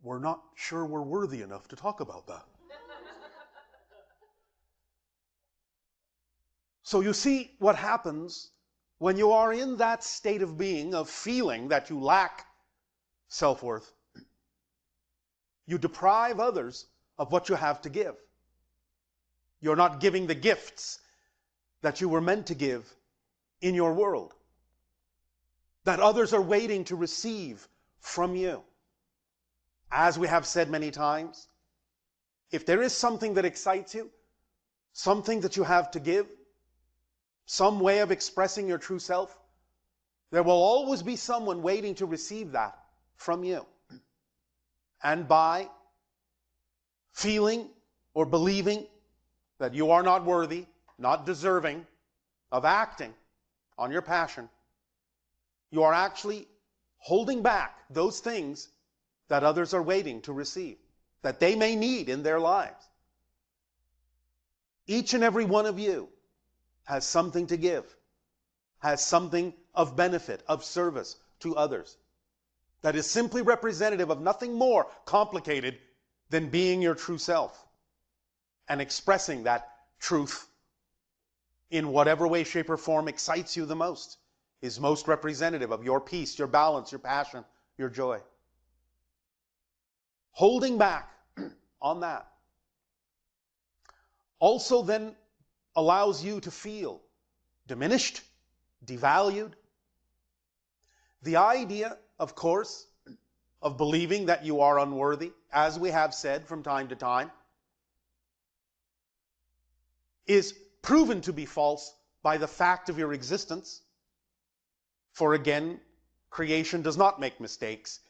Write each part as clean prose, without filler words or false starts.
we're not sure we're worthy enough to talk about that. So you see what happens when you are in that state of being, of feeling that you lack self-worth. You deprive others of what you have to give. You're not giving the gifts that you were meant to give in your world, that others are waiting to receive from you. As we have said many times, if there is something that excites you, something that you have to give, some way of expressing your true self, there will always be someone waiting to receive that from you. And by feeling or believing that you are not worthy, not deserving of acting on your passion, you are actually holding back those things that others are waiting to receive, that they may need in their lives. Each and every one of you has something to give, has something of benefit, of service to others, that is simply representative of nothing more complicated than being your true self and expressing that truth in whatever way, shape, or form excites you the most, is most representative of your peace, your balance, your passion, your joy. Holding back on that also then allows you to feel diminished, devalued. The idea, of course, of believing that you are unworthy, as we have said from time to time, is proven to be false by the fact of your existence. For again, creation does not make mistakes,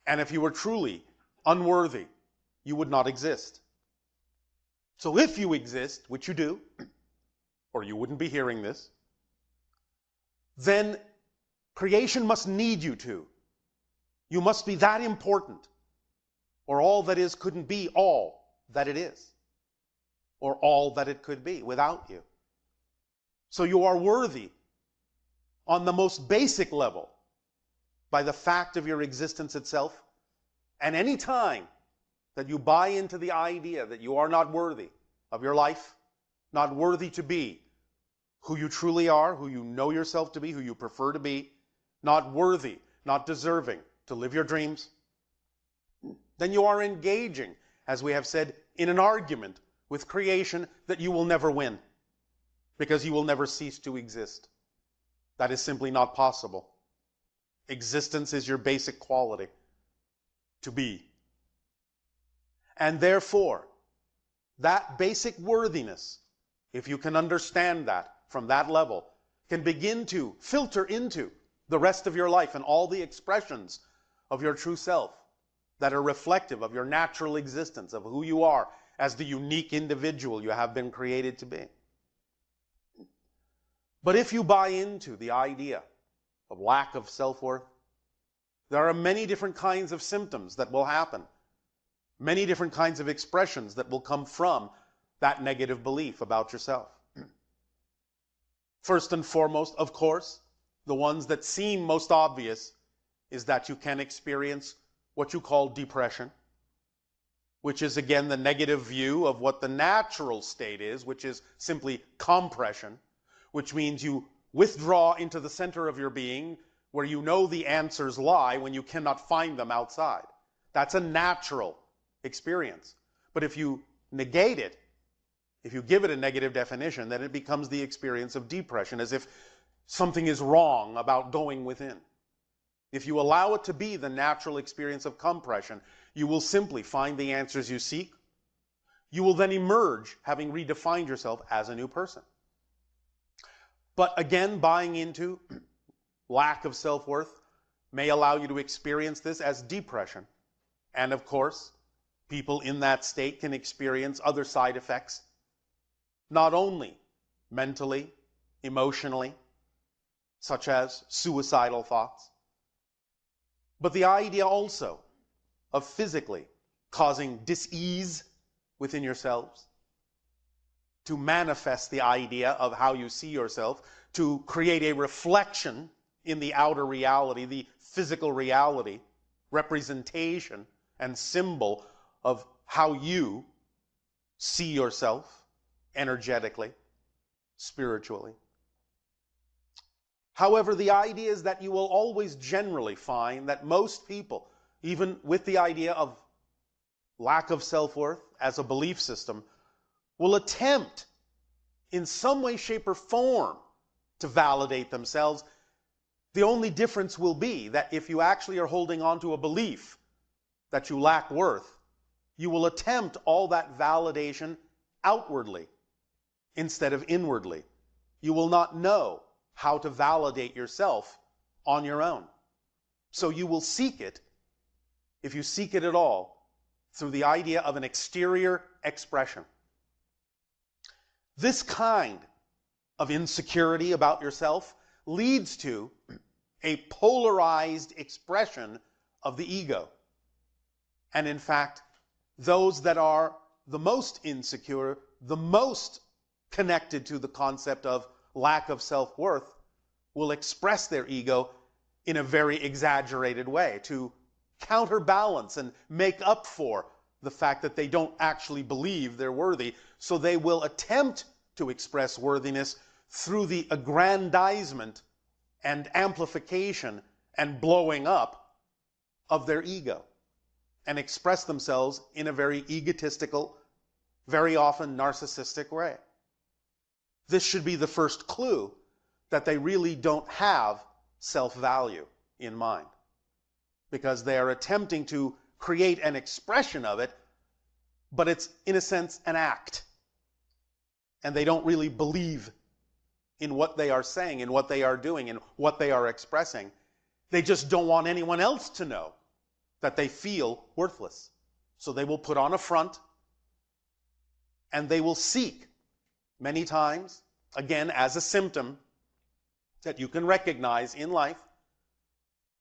and if you were truly unworthy, you would not exist. So if you exist, which you do, or you wouldn't be hearing this, then creation must need you to. You must be that important, or all that is couldn't be all that it is, or all that it could be without you. So you are worthy on the most basic level by the fact of your existence itself. And any time that you buy into the idea that you are not worthy of your life, not worthy to be who you truly are, who you know yourself to be, who you prefer to be, not worthy, not deserving to live your dreams, then you are engaging, as we have said, in an argument with creation that you will never win, because you will never cease to exist. That is simply not possible. Existence is your basic quality, to be. And therefore, that basic worthiness, if you can understand that from that level, can begin to filter into the rest of your life and all the expressions of your true self that are reflective of your natural existence, of who you are as the unique individual you have been created to be. But if you buy into the idea of lack of self-worth, there are many different kinds of symptoms that will happen, many different kinds of expressions that will come from that negative belief about yourself. First and foremost, of course, the ones that seem most obvious is that you can experience what you call depression, which is again the negative view of what the natural state is, which is simply compression, which means you withdraw into the center of your being where you know the answers lie when you cannot find them outside. That's a natural experience. But if you negate it, if you give it a negative definition, then it becomes the experience of depression, as if something is wrong about going within. If you allow it to be the natural experience of compression, you will simply find the answers you seek. You will then emerge having redefined yourself as a new person. But again, buying into lack of self-worth may allow you to experience this as depression. And of course, people in that state can experience other side effects, not only mentally, emotionally, such as suicidal thoughts, but the idea also of physically causing dis-ease within yourselves, to manifest the idea of how you see yourself, to create a reflection in the outer reality, the physical reality, representation and symbol of how you see yourself energetically, spiritually. However, the idea is that you will always generally find that most people, even with the idea of lack of self-worth as a belief system, will attempt in some way, shape, or form to validate themselves. The only difference will be that if you actually are holding on to a belief that you lack worth, you will attempt all that validation outwardly instead of inwardly. You will not know how to validate yourself on your own. So you will seek it, if you seek it at all, through the idea of an exterior expression. This kind of insecurity about yourself leads to a polarized expression of the ego. And in fact, those that are the most insecure, the most connected to the concept of lack of self-worth, will express their ego in a very exaggerated way to counterbalance and make up for the fact that they don't actually believe they're worthy. So they will attempt to express worthiness through the aggrandizement and amplification and blowing up of their ego, and express themselves in a very egotistical, very often narcissistic way. This should be the first clue that they really don't have self-value in mind, because they are attempting to create an expression of it, but it's in a sense an act, and they don't really believe in what they are saying, in what they are doing, in what they are expressing. They just don't want anyone else to know that they feel worthless. So they will put on a front, and they will seek many times, again as a symptom that you can recognize in life,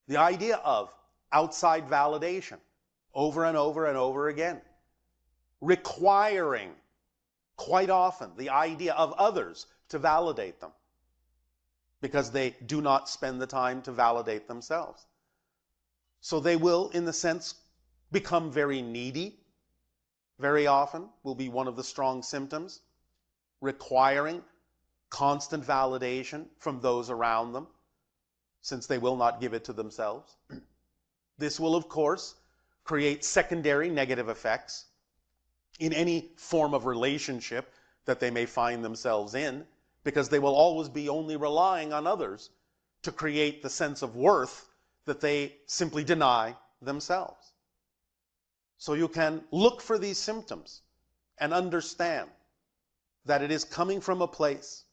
the idea of outside validation over and over and over again, requiring quite often the idea of others to validate them, because they do not spend the time to validate themselves. So they will, in the sense, become very needy. Very often will be one of the strong symptoms, requiring constant validation from those around them, since they will not give it to themselves. This will, of course, create secondary negative effects in any form of relationship that they may find themselves in, because they will always be only relying on others to create the sense of worth that they simply deny themselves. So you can look for these symptoms and understand that it is coming from a place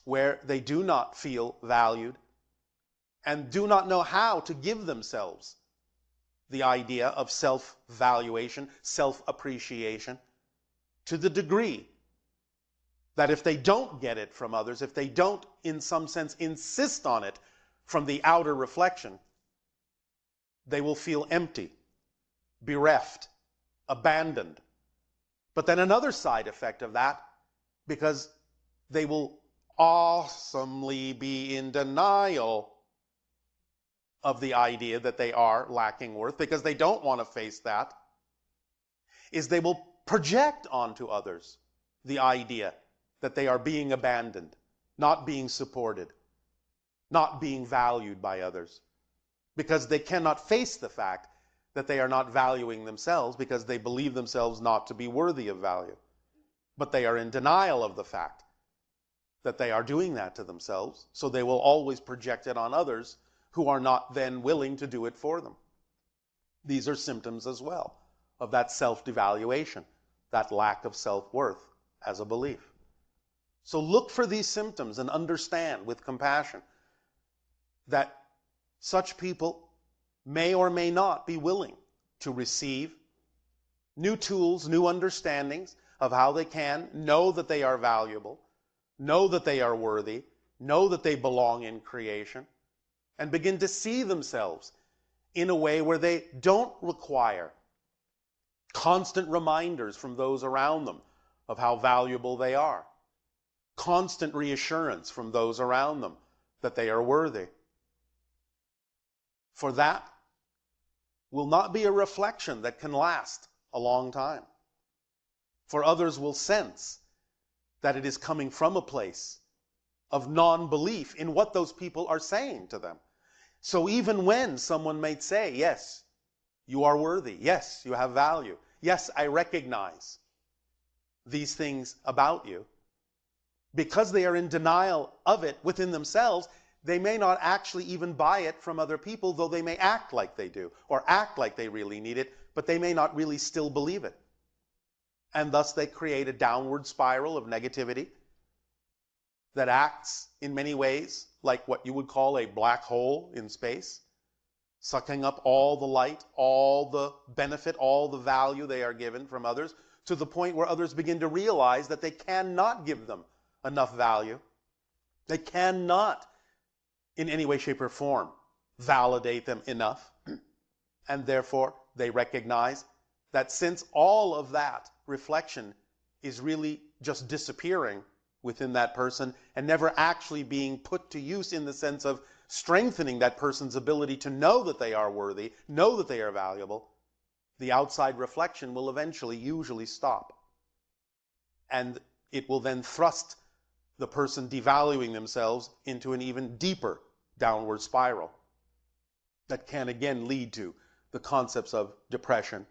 where they do not feel valued and do not know how to give themselves the idea of self-valuation, self-appreciation, to the degree that if they don't get it from others, if they don't in some sense insist on it from the outer reflection, they will feel empty, bereft, abandoned. But then another side effect of that, because they will awesomely be in denial of the idea that they are lacking worth, because they don't want to face that, is they will project onto others the idea that they are being abandoned, not being supported, not being valued by others, because they cannot face the fact that they are not valuing themselves, because they believe themselves not to be worthy of value. But they are in denial of the fact that they are doing that to themselves, so they will always project it on others who are not then willing to do it for them. These are symptoms as well of that self-devaluation, that lack of self-worth as a belief. So look for these symptoms and understand with compassion that such people may or may not be willing to receive new tools, new understandings of how they can know that they are valuable, know that they are worthy, know that they belong in creation, and begin to see themselves in a way where they don't require constant reminders from those around them of how valuable they are, constant reassurance from those around them that they are worthy. For that will not be a reflection that can last a long time. For others will sense that it is coming from a place of non-belief in what those people are saying to them. So even when someone might say, yes, you are worthy, yes, you have value, yes, I recognize these things about you, because they are in denial of it within themselves, they may not actually even buy it from other people, though they may act like they do, or act like they really need it, but they may not really still believe it. And thus they create a downward spiral of negativity that acts in many ways like what you would call a black hole in space, sucking up all the light, all the benefit, all the value they are given from others, to the point where others begin to realize that they cannot give them enough value. They cannot, in any way, shape, or form, validate them enough. And therefore, they recognize that since all of that reflection is really just disappearing within that person and never actually being put to use in the sense of strengthening that person's ability to know that they are worthy, know that they are valuable, the outside reflection will eventually usually stop. And it will then thrust the person devaluing themselves into an even deeper downward spiral that can again lead to the concepts of depression,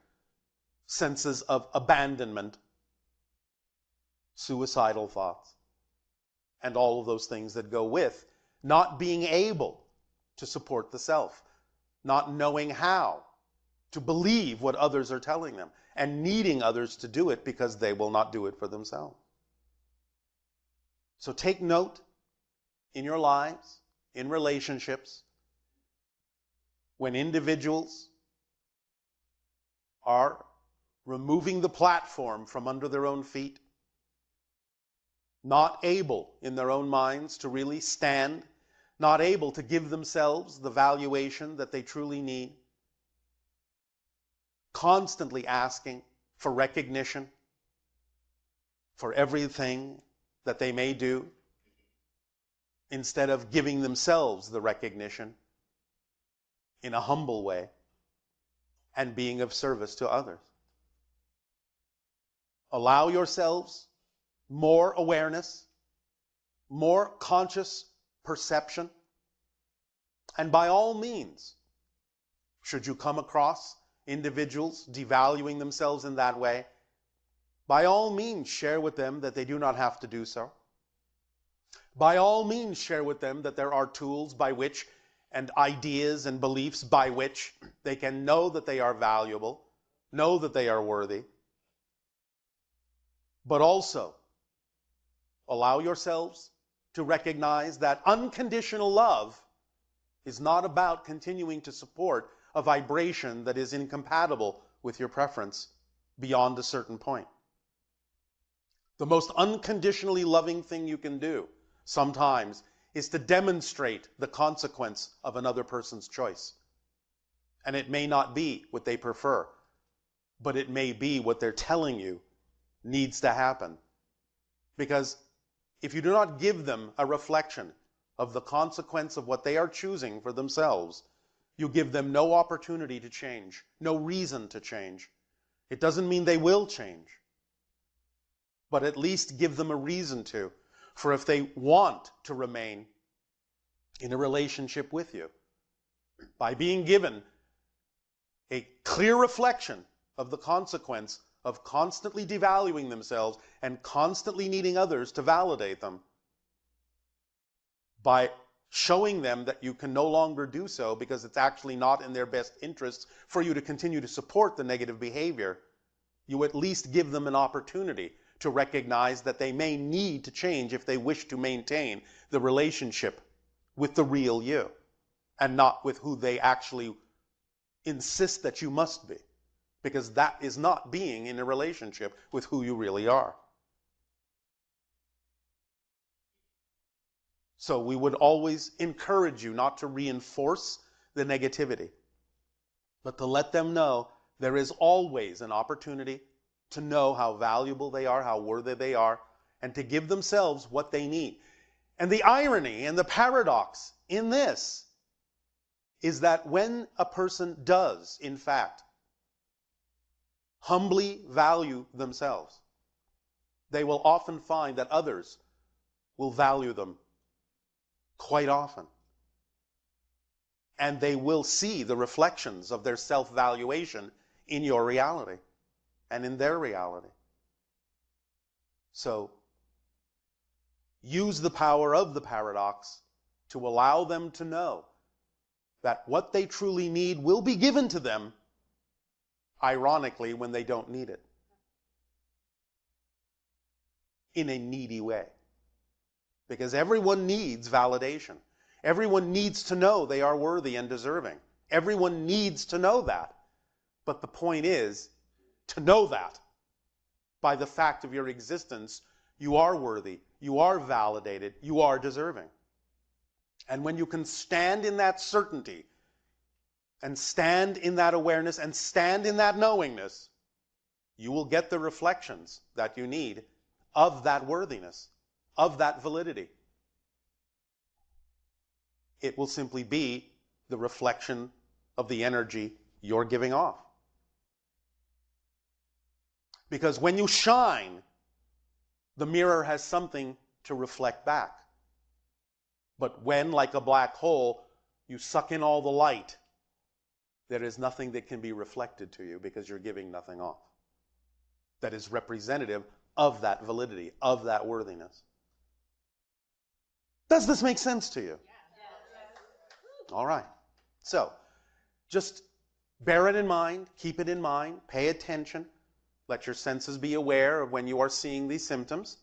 senses of abandonment, suicidal thoughts, and all of those things that go with not being able to support the self, not knowing how to believe what others are telling them, and needing others to do it because they will not do it for themselves. So take note in your lives, in relationships, when individuals are removing the platform from under their own feet, not able in their own minds to really stand, not able to give themselves the valuation that they truly need, constantly asking for recognition for everything that they may do, instead of giving themselves the recognition in a humble way and being of service to others. Allow yourselves more awareness, more conscious perception, and by all means, should you come across individuals devaluing themselves in that way, by all means share with them that they do not have to do so. By all means share with them that there are tools by which, and ideas and beliefs by which they can know that they are valuable, know that they are worthy, but also allow yourselves to recognize that unconditional love is not about continuing to support a vibration that is incompatible with your preference beyond a certain point. The most unconditionally loving thing you can do sometimes is to demonstrate the consequence of another person's choice. And it may not be what they prefer, but it may be what they're telling you needs to happen. Because if you do not give them a reflection of the consequence of what they are choosing for themselves, you give them no opportunity to change, no reason to change. It doesn't mean they will change, but at least give them a reason to. For if they want to remain in a relationship with you, by being given a clear reflection of the consequence of constantly devaluing themselves and constantly needing others to validate them, by showing them that you can no longer do so because it's actually not in their best interests for you to continue to support the negative behavior, you at least give them an opportunity to recognize that they may need to change if they wish to maintain the relationship with the real you and not with who they actually insist that you must be, because that is not being in a relationship with who you really are. So we would always encourage you not to reinforce the negativity, but to let them know there is always an opportunity to know how valuable they are, how worthy they are, and to give themselves what they need. And the irony and the paradox in this is that when a person does, in fact, humbly value themselves, they will often find that others will value them quite often. And they will see the reflections of their self-valuation in your reality and in their reality. So, use the power of the paradox to allow them to know that what they truly need will be given to them, ironically, when they don't need it, in a needy way. Because everyone needs validation. Everyone needs to know they are worthy and deserving. Everyone needs to know that. But the point is to know that by the fact of your existence, you are worthy, you are validated, you are deserving. And when you can stand in that certainty, and stand in that awareness, and stand in that knowingness, you will get the reflections that you need of that worthiness, of that validity. It will simply be the reflection of the energy you're giving off. Because when you shine, the mirror has something to reflect back. But when, like a black hole, you suck in all the light, there is nothing that can be reflected to you because you're giving nothing off that is representative of that validity, of that worthiness. Does this make sense to you? All right. So, just bear it in mind, keep it in mind, pay attention. Let your senses be aware of when you are seeing these symptoms.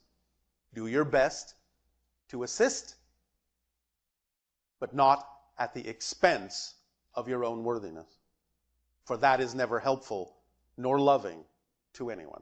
Do your best to assist, but not at the expense of your own worthiness. For that is never helpful nor loving to anyone.